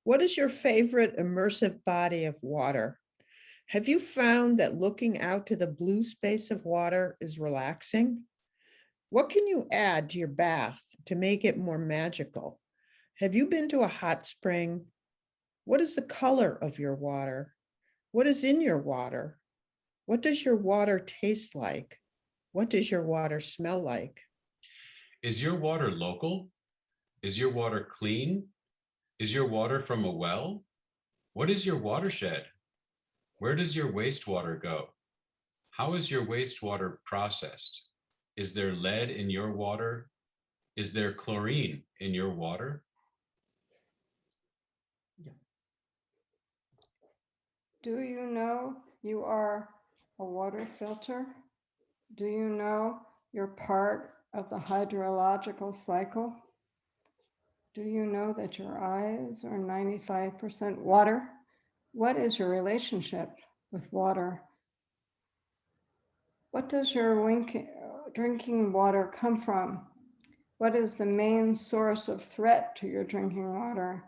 What is your favorite immersive body of water? Have you found that looking out to the blue space of water is relaxing? What can you add to your bath to make it more magical? Have you been to a hot spring? What is the color of your water? What is in your water? What does your water taste like? What does your water smell like? Is your water local? Is your water clean? Is your water from a well? What is your watershed? Where does your wastewater go? How is your wastewater processed? Is there lead in your water? Is there chlorine in your water? Do you know you are a water filter? Do you know you're part of the hydrological cycle? Do you know that your eyes are 95% water? What is your relationship with water? What does your drinking water come from? What is the main source of threat to your drinking water?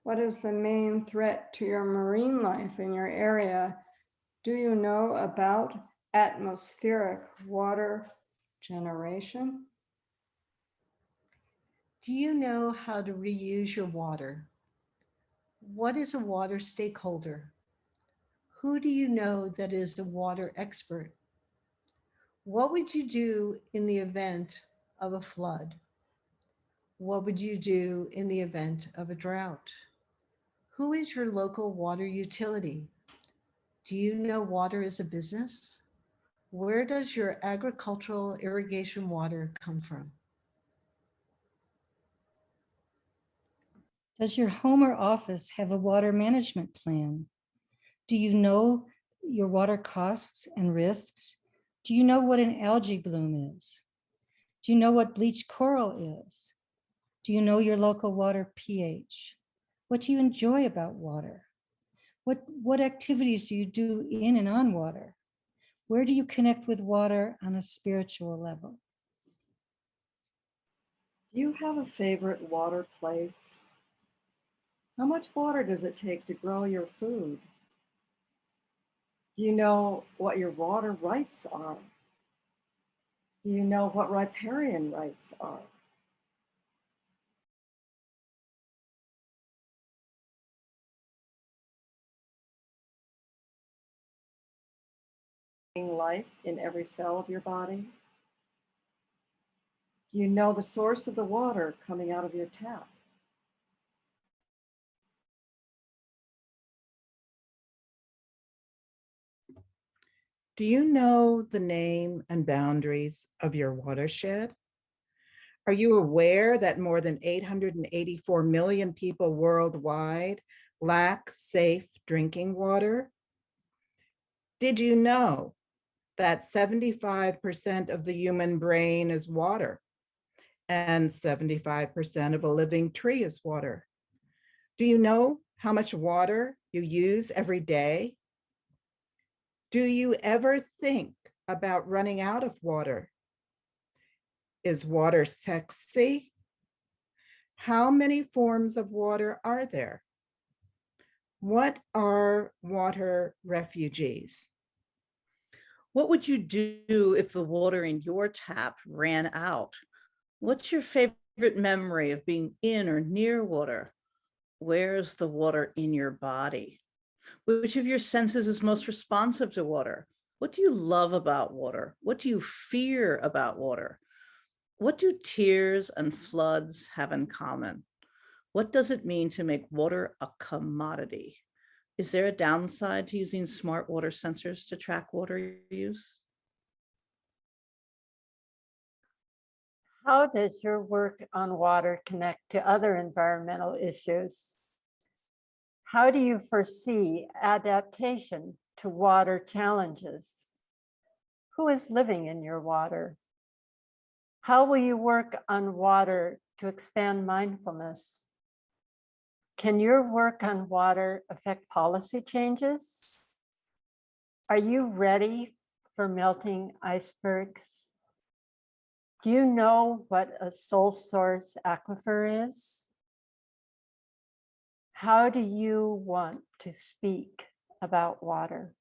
What is the main threat to your marine life in your area? Do you know about atmospheric water generation? Do you know how to reuse your water? What is a water stakeholder? Who do you know that is a water expert? What would you do in the event of a flood? What would you do in the event of a drought? Who is your local water utility? Do you know water is a business? Where does your agricultural irrigation water come from? Does your home or office have a water management plan? Do you know your water costs and risks? Do you know what an algae bloom is? Do you know what bleached coral is? Do you know your local water pH? What do you enjoy about water? What activities do you do in and on water? Where do you connect with water on a spiritual level? Do you have a favorite water place? How much water does it take to grow your food? Do you know what your water rights are? Do you know what riparian rights are? Life in every cell of your body? Do you know the source of the water coming out of your tap? Do you know the name and boundaries of your watershed? Are you aware that more than 884 million people worldwide lack safe drinking water? Did you know that 75% of the human brain is water and 75% of a living tree is water? Do you know how much water you use every day? Do you ever think about running out of water? Is water sexy? How many forms of water are there? What are water refugees? What would you do if the water in your tap ran out? What's your favorite memory of being in or near water? Where's the water in your body? Which of your senses is most responsive to water? What do you love about water? What do you fear about water? What do tears and floods have in common? What does it mean to make water a commodity? Is there a downside to using smart water sensors to track water use? How does your work on water connect to other environmental issues? How do you foresee adaptation to water challenges? Who is living in your water? How will you work on water to expand mindfulness? Can your work on water affect policy changes? Are you ready for melting icebergs? Do you know what a sole source aquifer is? How do you want to speak about water?